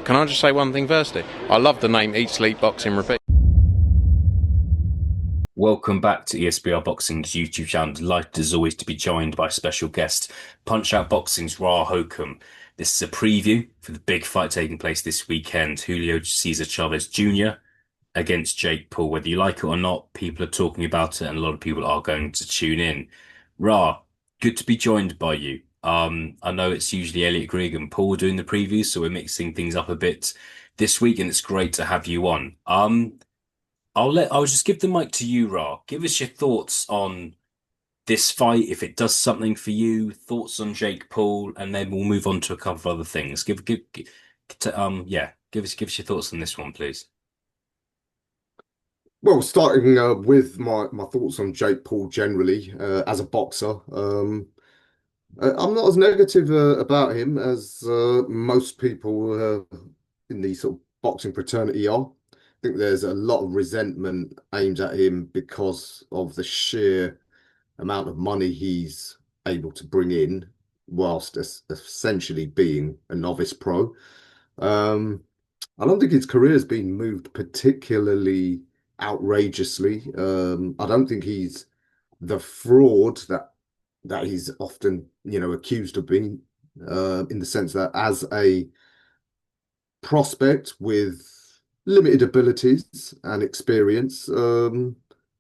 can I just say one thing firstly? I love the name Eat Sleep Boxing Repeat. Welcome back to ESBR Boxing's YouTube channel. Delighted as always to be joined by special guest Punch Out Boxing's Ra Hokum. This is a preview for the big fight taking place this weekend. Julio Cesar Chavez Jr. against Jake Paul. Whether you like it or not, people are talking about it and a lot of people are going to tune in. Ra, good to be joined by you. I know it's usually Elliot Grigg and Paul doing the previews, so we're mixing things up a bit this week and it's great to have you on. I'll just give the mic to you, Ra. Give us your thoughts on this fight, if it does something for you, thoughts on Jake Paul, and then we'll move on to a couple of other things. Give us your thoughts on this one, please. Well, starting with my thoughts on Jake Paul generally as a boxer, I'm not as negative about him as most people in the sort of boxing fraternity are. I think there's a lot of resentment aimed at him because of the sheer amount of money he's able to bring in, whilst essentially being a novice pro. Um, I don't think his career has been moved particularly outrageously. I don't think he's the fraud that he's often, accused of being, in the sense that as a prospect with limited abilities and experience,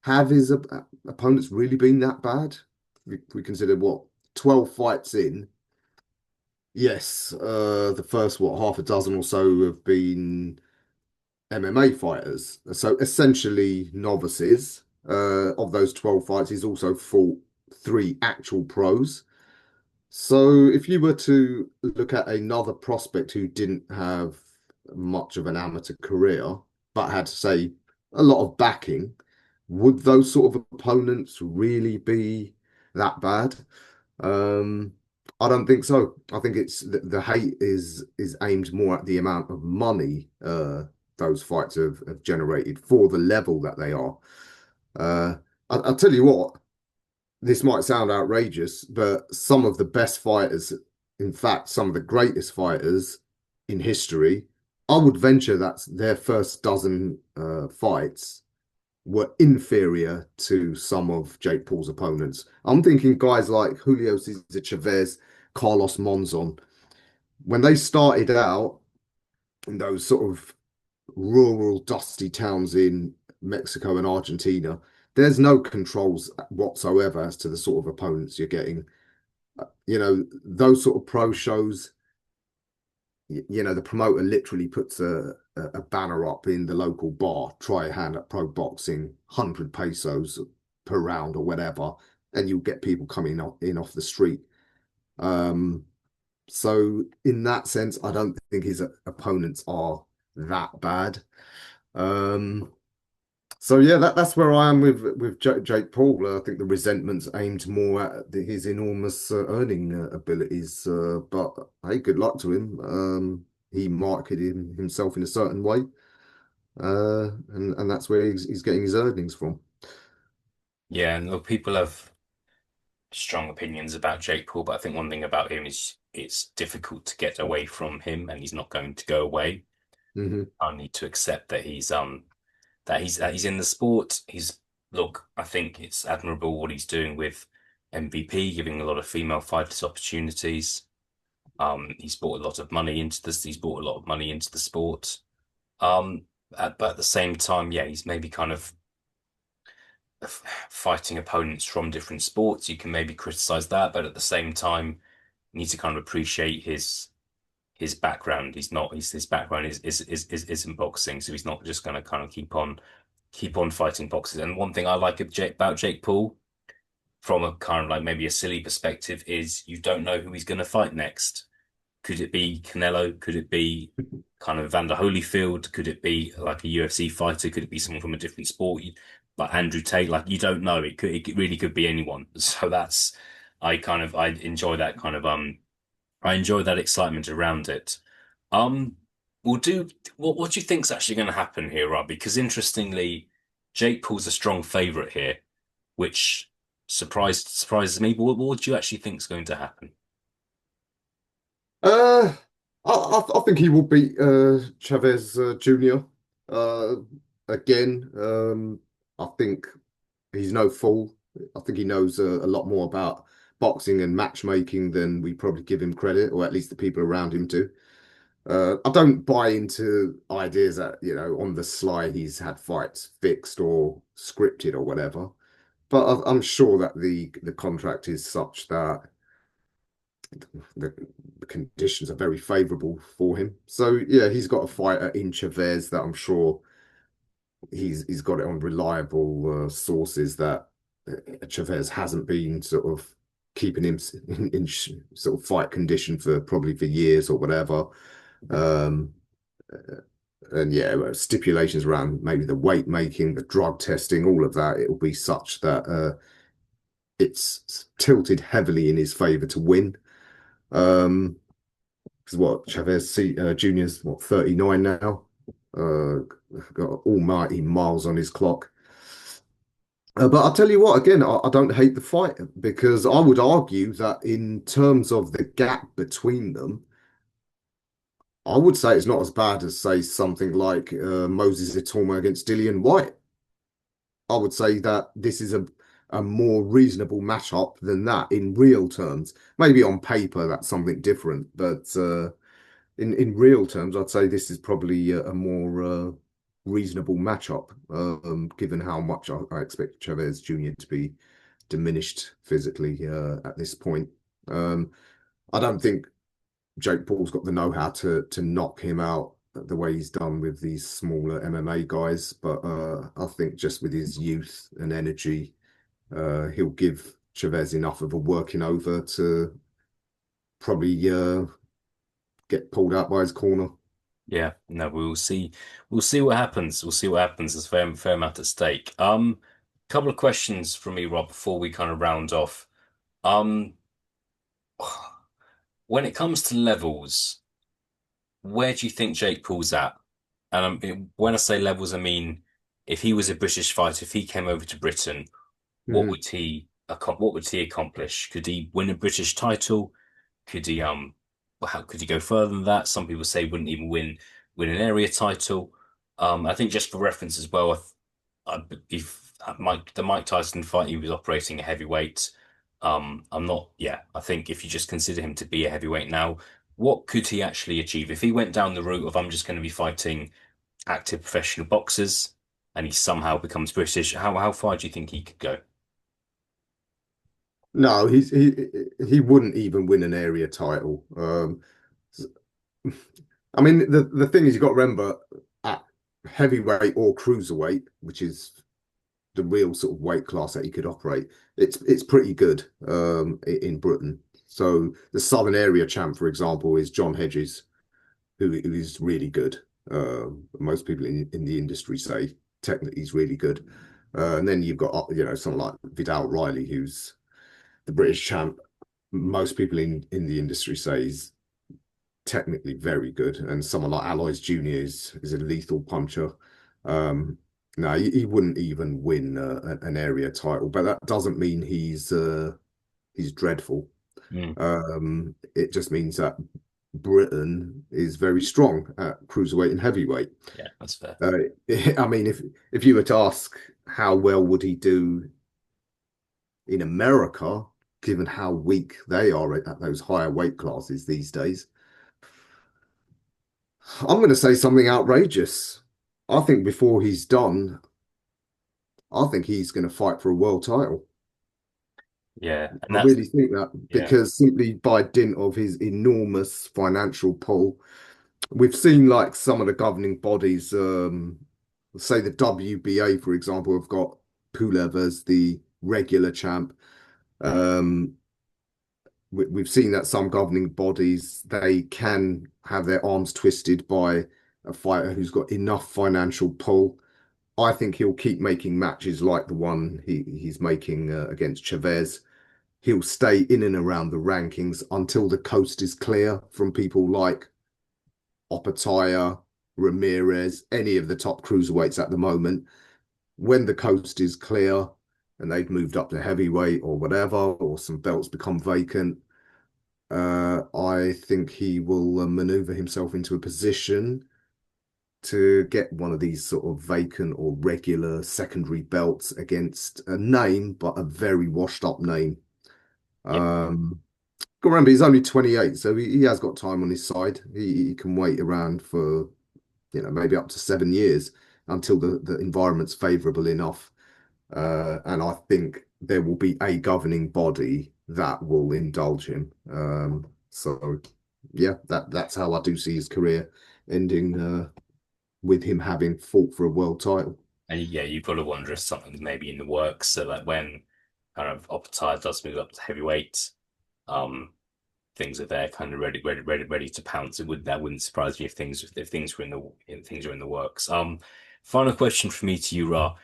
have his opponents really been that bad? We consider what 12 fights in. Yes, the first half a dozen or so have been MMA fighters. So essentially novices. Of those 12 fights, he's also fought three actual pros. So if you were to look at another prospect who didn't have much of an amateur career, but had, say, a lot of backing, would those sort of opponents really be that bad? Um, I don't think so. I think it's the hate is aimed more at the amount of money those fights have generated for the level that they are. Uh, I'll tell you what, this might sound outrageous, but some of the best fighters, in fact, some of the greatest fighters in history, I would venture that their first dozen fights were inferior to some of Jake Paul's opponents. I'm thinking guys like Julio Cesar Chavez, Carlos Monzon. When they started out in those sort of rural, dusty towns in Mexico and Argentina, there's no controls whatsoever as to the sort of opponents you're getting. Those sort of pro shows, the promoter literally puts a banner up in the local bar, try a hand at pro boxing, 100 pesos per round or whatever, and you'll get people coming in off the street. So in that sense, I don't think his opponents are that bad. So yeah, that's where I am with Jake Paul. I think the resentment's aimed more at his enormous earning abilities. But hey, good luck to him. He marketed himself in a certain way, and that's where he's getting his earnings from. Yeah, and look, people have strong opinions about Jake Paul, but I think one thing about him is it's difficult to get away from him, and he's not going to go away. Hmm. I need to accept that he's in the sport. I think it's admirable what he's doing with MVP, giving a lot of female fighters opportunities. He's brought a lot of money into this. He's brought a lot of money into the sport. But at the same time, yeah, he's maybe kind of fighting opponents from different sports. You can maybe criticize that, but at the same time, you need to kind of appreciate his background. His background isn't boxing, so he's not just going to kind of keep on fighting boxers. And one thing I like about Jake Paul, from a kind of like maybe a silly perspective, is you don't know who he's going to fight next. Could it be Canelo? Could it be kind of Vander Holyfield? Could it be like a UFC fighter? Could it be someone from a different sport, like Andrew Tate? Like you don't know. It really could be anyone. So I enjoy that kind of I enjoy that excitement around it. Um, we'll do what do you think's actually going to happen here, Rob? Because interestingly, Jake Paul's a strong favorite here, which surprises me. But what do you actually think's going to happen? Uh, I think he will beat Chavez Jr. Uh, again. I think he's no fool. I think he knows a lot more about boxing and matchmaking than we probably give him credit, or at least the people around him do. I don't buy into ideas that, on the sly he's had fights fixed or scripted or whatever. But I'm sure that the contract is such that the, the conditions are very favorable for him. So yeah, he's got a fighter in Chavez that I'm sure he's got it on reliable sources that Chavez hasn't been sort of keeping him in sort of fight condition for years or whatever. Um, and yeah, stipulations around maybe the weight making, the drug testing, all of that, it'll be such that it's tilted heavily in his favor to win. Because what Chavez Junior's what 39 now, got almighty miles on his clock. But I'll tell you what, again, I don't hate the fight because I would argue that in terms of the gap between them, I would say it's not as bad as, say, something like Moses Itoma against Dillian White. I would say that this is a more reasonable matchup than that in real terms. Maybe on paper that's something different, but in real terms, I'd say this is probably a more reasonable matchup, given how much I expect Chavez Jr. to be diminished physically at this point. I don't think Jake Paul's got the know-how to knock him out the way he's done with these smaller MMA guys, but I think just with his youth and energy, he'll give Chavez enough of a working over to probably get pulled out by his corner. Yeah, no, we will see. We'll see what happens. We'll see what happens. There's fair amount at stake. Couple of questions from me, Rob, before we kind of round off. Um, when it comes to levels, where do you think Jake Paul's at? And when I say levels, I mean if he was a British fighter, if he came over to Britain, what Mhm. would what would he accomplish? Could he win a British title? Could he how could he go further than that? Some people say wouldn't even win an area title. I think just for reference as well, if the Mike Tyson fight, he was operating a heavyweight. I'm not, yeah, I think if you just consider him to be a heavyweight now, what could he actually achieve if he went down the route of I'm just going to be fighting active professional boxers and he somehow becomes British? How far do you think he could go? No, he wouldn't even win an area title. I mean, the thing is, you got to remember at heavyweight or cruiserweight, which is the real sort of weight class that he could operate, it's pretty good in Britain. So the Southern Area champ, for example, is John Hedges, who is really good. Most people in the industry say technically he's really good. And then you've got someone like Vidal Riley, who's the British champ. Most people in the industry say he's technically very good, and someone like Alois Junior is a lethal puncher. Um, no, he wouldn't even win an area title, but that doesn't mean he's dreadful. Mm, It just means that Britain is very strong at cruiserweight and heavyweight. yeah, that's fair. Uh, I mean, if you were to ask how well would he do in America, given how weak they are at those higher weight classes these days, I'm going to say something outrageous. I think before he's done, I think he's going to fight for a world title. Yeah, and I that's really think that yeah. because simply by dint of his enormous financial pull, we've seen like some of the governing bodies, say the WBA, for example, have got Pulev as the regular champ. Um, we've seen that some governing bodies they can have their arms twisted by a fighter who's got enough financial pull. I think he'll keep making matches like the one he's making against Chavez. He'll stay in and around the rankings until the coast is clear from people like Opataya, Ramirez, any of the top cruiserweights at the moment. When the coast is clear and they've moved up to heavyweight or whatever, or some belts become vacant, I think he will maneuver himself into a position to get one of these sort of vacant or regular secondary belts against a name, but a very washed up name. Yeah. Got to remember, he's only 28, so he has got time on his side. He can wait around for, maybe up to 7 years until the environment's favourable enough. And I think there will be a governing body that will indulge him. So yeah, that's how I do see his career ending with him having fought for a world title. And yeah, you've got to wonder if something's maybe in the works so that when kind of Optile does move up to heavyweight, um, things are there, kind of ready to pounce. That wouldn't surprise me if things were things are in the works. Final question for me to you, Ra.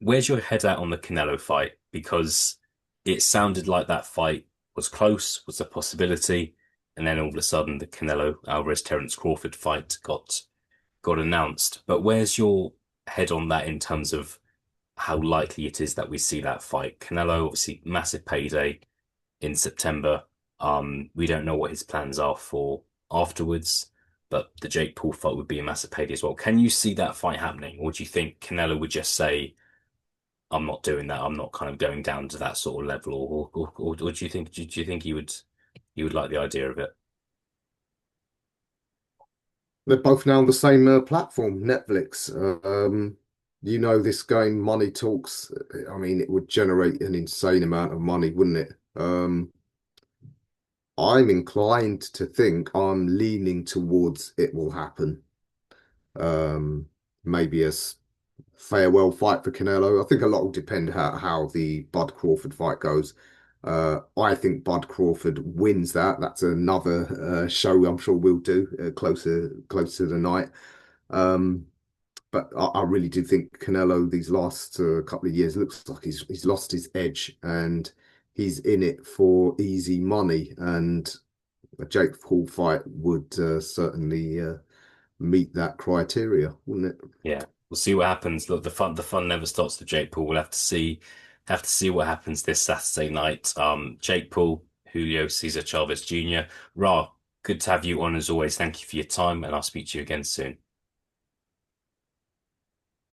Where's your head at on the Canelo fight? Because it sounded like that fight was close, was a possibility, and then all of a sudden the Canelo Alvarez Terence Crawford fight got announced. But where's your head on that in terms of how likely it is that we see that fight? Canelo, obviously, massive payday in September. We don't know what his plans are for afterwards, but the Jake Paul fight would be a massive payday as well. Can you see that fight happening, or do you think Canelo would just say, "I'm not doing that. I'm not kind of going down to that sort of level," or do you think he would like the idea of it? They're both now on the same platform, Netflix. This game, Money Talks. I mean, it would generate an insane amount of money, wouldn't it? I'm inclined to think I'm leaning towards it will happen. Maybe farewell fight for Canelo. I think a lot will depend how the Bud Crawford fight goes. I think Bud Crawford wins that. That's another show I'm sure we'll do closer to the night. Um, but I really do think Canelo these last couple of years looks like he's lost his edge and he's in it for easy money. And a Jake Paul fight would certainly meet that criteria, wouldn't it? Yeah, we'll see what happens. Look, the fun never stops with Jake Paul. We'll have to see what happens this Saturday night. Jake Paul, Julio, Cesar Chavez Jr. Ra, good to have you on as always. Thank you for your time, and I'll speak to you again soon.